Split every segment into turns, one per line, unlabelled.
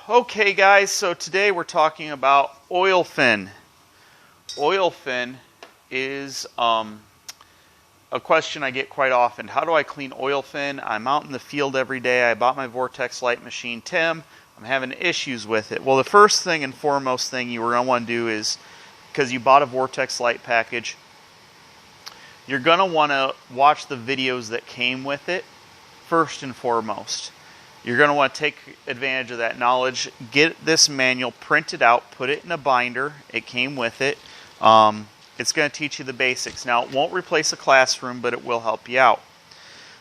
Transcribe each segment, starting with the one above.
Okay guys, so today we're talking about olefin. Olefin is a question I get quite often. How do I clean olefin? I'm out in the field every day. I bought my Vortex light machine, Tim. I'm having issues with it. Well, the first thing and foremost thing you are going to want to do is, because you bought a Vortex light package, you're going to want to watch the videos that came with it first and foremost. You're going to want to take advantage of that knowledge. Get this manual printed out, put it in a binder. It came with it. It's going to teach you the basics. Now, it won't replace a classroom, but it will help you out.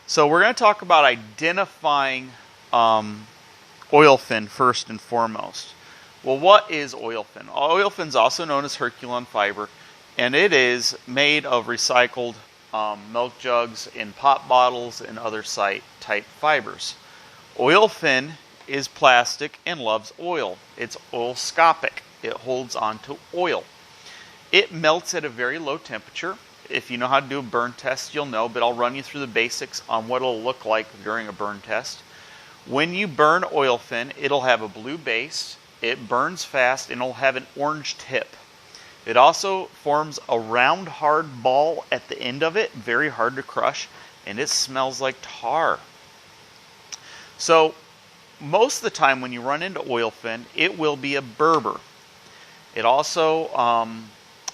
So we're going to talk about identifying olefin first and foremost. Well, what is olefin? Olefin is also known as Herculon fiber, and it is made of recycled milk jugs in pop bottles and other type fibers. Olefin is plastic and loves oil. It's oiloscopic. It holds on to oil. It melts at a very low temperature. If you know how to do a burn test, you'll know, but I'll run you through the basics on what it'll look like during a burn test. When you burn olefin, it'll have a blue base. It burns fast and it'll have an orange tip. It also forms a round, hard ball at the end of it, very hard to crush, and it smells like tar. So, most of the time when you run into olefin, it will be a Berber. It also,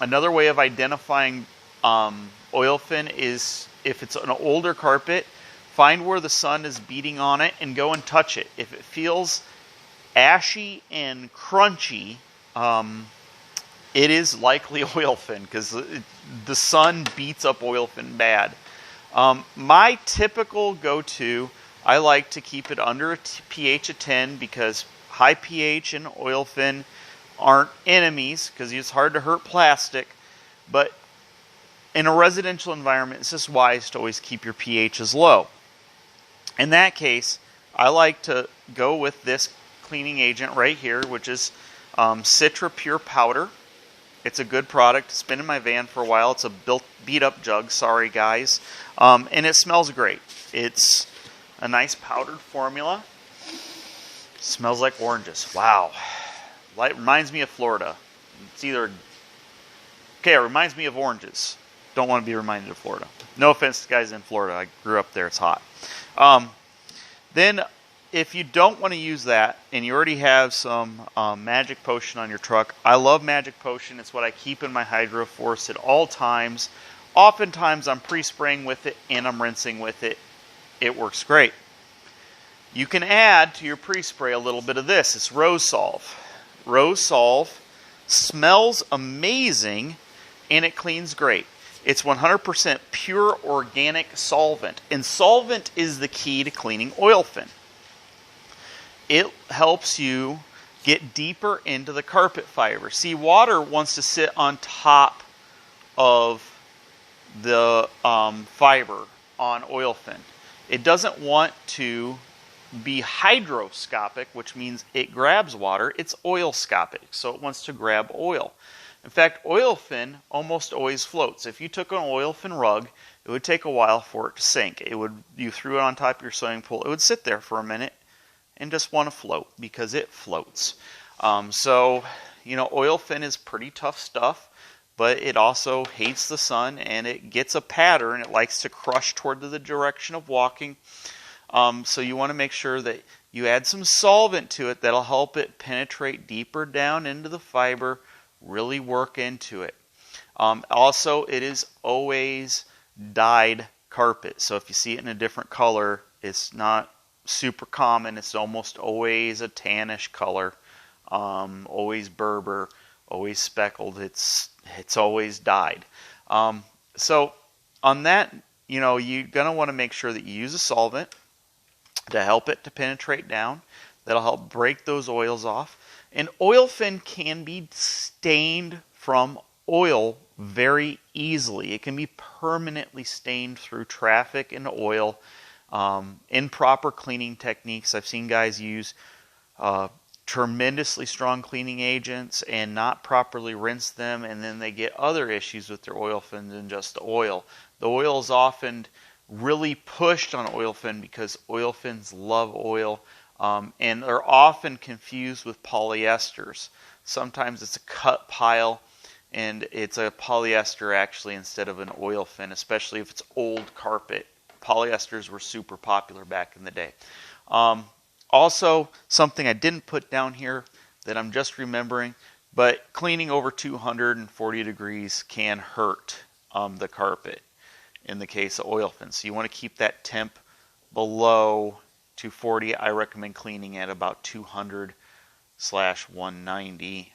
another way of identifying olefin is if it's an older carpet, find where the sun is beating on it and go and touch it. If it feels ashy and crunchy, it is likely olefin because the sun beats up olefin bad. My typical go-to, I like to keep it under a pH of 10 because high pH and olefin aren't enemies because it's hard to hurt plastic. But in a residential environment, it's just wise to always keep your pHs low. In that case, I like to go with this cleaning agent right here, which is Citra Pure Powder. It's a good product. It's been in my van for a while. It's a beat up jug. Sorry, guys. And it smells great. It's a nice powdered formula. Smells like oranges. Wow. Light reminds me of Florida. It's either... Okay, it reminds me of oranges. Don't want to be reminded of Florida. No offense to guys in Florida. I grew up there. It's hot. Then, if you don't want to use that, and you already have some Magic Potion on your truck, I love Magic Potion. It's what I keep in my Hydro Force at all times. Oftentimes, I'm pre-spraying with it, and I'm rinsing with it. It works great. You can add to your pre-spray a little bit of this. It's Rose Solve. Rose Solve smells amazing and it cleans great. It's 100% pure organic solvent. And solvent is the key to cleaning olefin. It helps you get deeper into the carpet fiber. See, water wants to sit on top of the fiber on olefin. It doesn't want to be hydroscopic, which means it grabs water. It's oiloscopic, so it wants to grab oil. In fact, olefin almost always floats. If you took an olefin rug, it would take a while for it to sink. You threw it on top of your swimming pool, it would sit there for a minute and just want to float because it floats. So, you know, olefin is pretty tough stuff, but it also hates the sun and it gets a pattern. It likes to crush toward the direction of walking. So you want to make sure that you add some solvent to it that'll help it penetrate deeper down into the fiber, really work into it. Also, it is always dyed carpet. So if you see it in a different color, it's not super common. It's almost always a tannish color, always Berber, always speckled. It's always dyed. So on that, you know, you're going to want to make sure that you use a solvent to help it to penetrate down. That'll help break those oils off. And olefin can be stained from oil very easily. It can be permanently stained through traffic and oil. Improper cleaning techniques. I've seen guys use tremendously strong cleaning agents and not properly rinse them, and then they get other issues with their olefin than just the oil. The oil is often really pushed on olefin because olefins love oil. and they're often confused with polyesters. Sometimes it's a cut pile, and it's a polyester actually instead of an olefin, especially if it's old carpet. Polyesters were super popular back in the day. Also, something I didn't put down here that I'm just remembering, but cleaning over 240 degrees can hurt the carpet in the case of olefin. So you want to keep that temp below 240. I recommend cleaning at about 200/190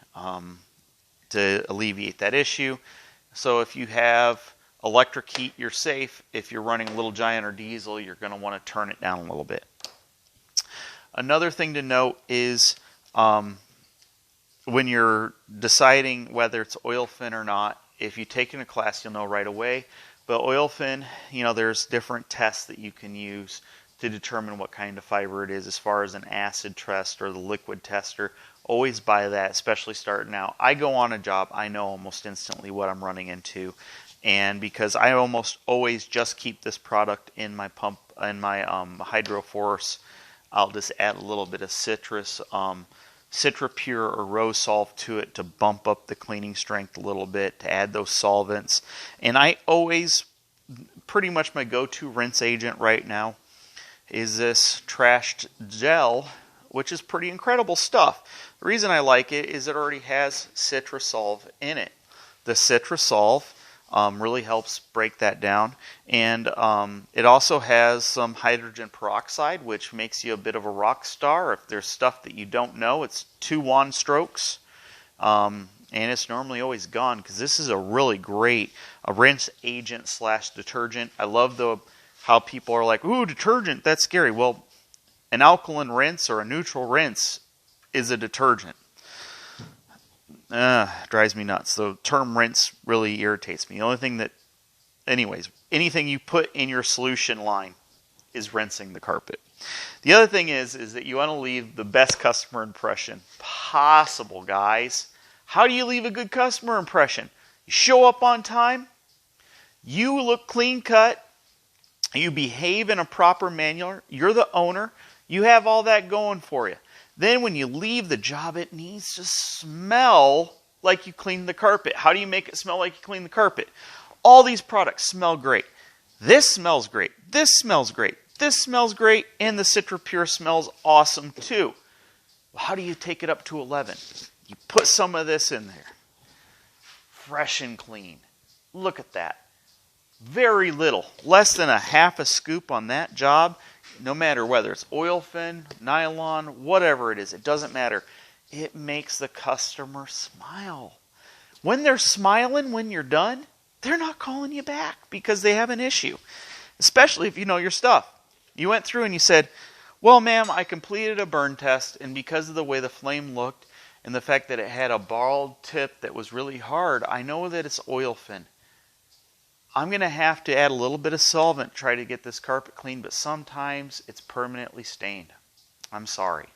to alleviate that issue. So if you have electric heat, you're safe. If you're running Little Giant or diesel, you're going to want to turn it down a little bit. Another thing to note is when you're deciding whether it's olefin or not, if you take in a class, you'll know right away. But olefin, there's different tests that you can use to determine what kind of fiber it is, as far as an acid test or the liquid tester. Always buy that, especially starting out. I go on a job, I know almost instantly what I'm running into. And because I almost always just keep this product in my pump, in my hydroforce, I'll just add a little bit of citrus, CitraPure or Rose Solve to it to bump up the cleaning strength a little bit, to add those solvents. And I always, pretty much my go-to rinse agent right now is this trashed gel, which is pretty incredible stuff. The reason I like it is it already has CitraSolve in it. The CitraSolve really helps break that down, and it also has some hydrogen peroxide, which makes you a bit of a rock star. If there's stuff that you don't know, it's 2 wand strokes, and it's normally always gone, because this is a really great rinse agent / detergent. I love how people are like, ooh, detergent, that's scary. Well, an alkaline rinse or a neutral rinse is a detergent. Drives me nuts. The term rinse really irritates me. The only thing that, anyways, anything you put in your solution line is rinsing the carpet. The other thing is that you want to leave the best customer impression possible, guys. How do you leave a good customer impression? You show up on time, you look clean cut, you behave in a proper manner, you're the owner, you have all that going for you. Then when you leave the job, it needs to smell like you cleaned the carpet. How do you make it smell like you cleaned the carpet? All these products smell great. This smells great. This smells great. This smells great. And the CitraPure smells awesome too. Well, how do you take it up to 11? You put some of this in there. Fresh and clean. Look at that. Very little. Less than a half a scoop on that job. No matter whether it's olefin, nylon, whatever it is, it doesn't matter. It makes the customer smile. When they're smiling when you're done, they're not calling you back because they have an issue. Especially if you know your stuff. You went through and you said, well, ma'am, I completed a burn test, and because of the way the flame looked and the fact that it had a bald tip that was really hard, I know that it's olefin. I'm going to have to add a little bit of solvent to try to get this carpet clean, but sometimes it's permanently stained. I'm sorry.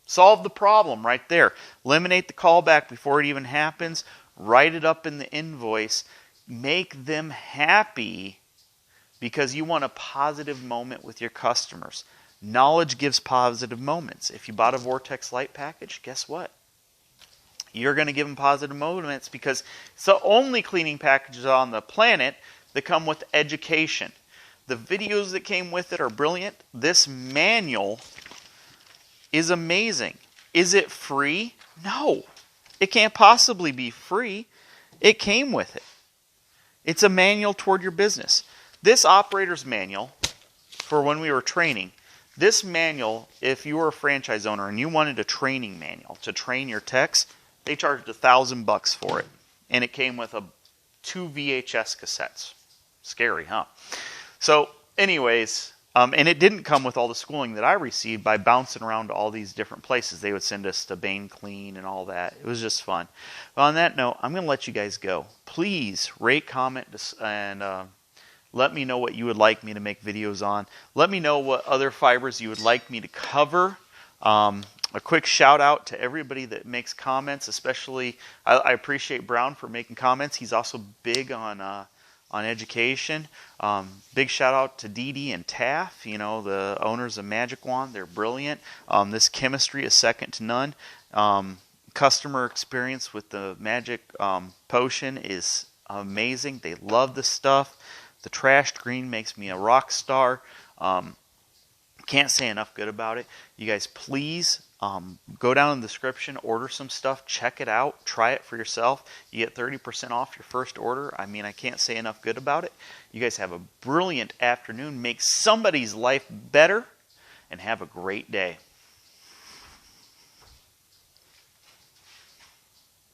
Solve the problem right there. Eliminate the callback before it even happens. Write it up in the invoice. Make them happy because you want a positive moment with your customers. Knowledge gives positive moments. If you bought a Vortex Light package, guess what? You're going to give them positive moments because it's the only cleaning packages on the planet that come with education. The videos that came with it are brilliant. This manual is amazing. Is it free? No. It can't possibly be free. It came with it. It's a manual toward your business. This operator's manual, for when we were training, this manual, if you were a franchise owner and you wanted a training manual to train your techs, they charged $1,000 for it. And it came with 2 VHS cassettes. Scary, huh? So, anyways, and it didn't come with all the schooling that I received by bouncing around to all these different places. They would send us to Bain Clean and all that. It was just fun. Well, on that note, I'm going to let you guys go. Please rate, comment, and let me know what you would like me to make videos on. Let me know what other fibers you would like me to cover. A quick shout out to everybody that makes comments, especially I appreciate Brown for making comments. He's also big on on education. Big shout out to Dee Dee and Taff, you know, the owners of Magic Wand. They're brilliant. This chemistry is second to none. Customer experience with the Magic Potion is amazing. They love the stuff. The trashed green makes me a rock star. Can't say enough good about it. You guys, please go down in the description, order some stuff, check it out, try it for yourself. You get 30% off your first order. I mean, I can't say enough good about it. You guys have a brilliant afternoon. Make somebody's life better, and have a great day.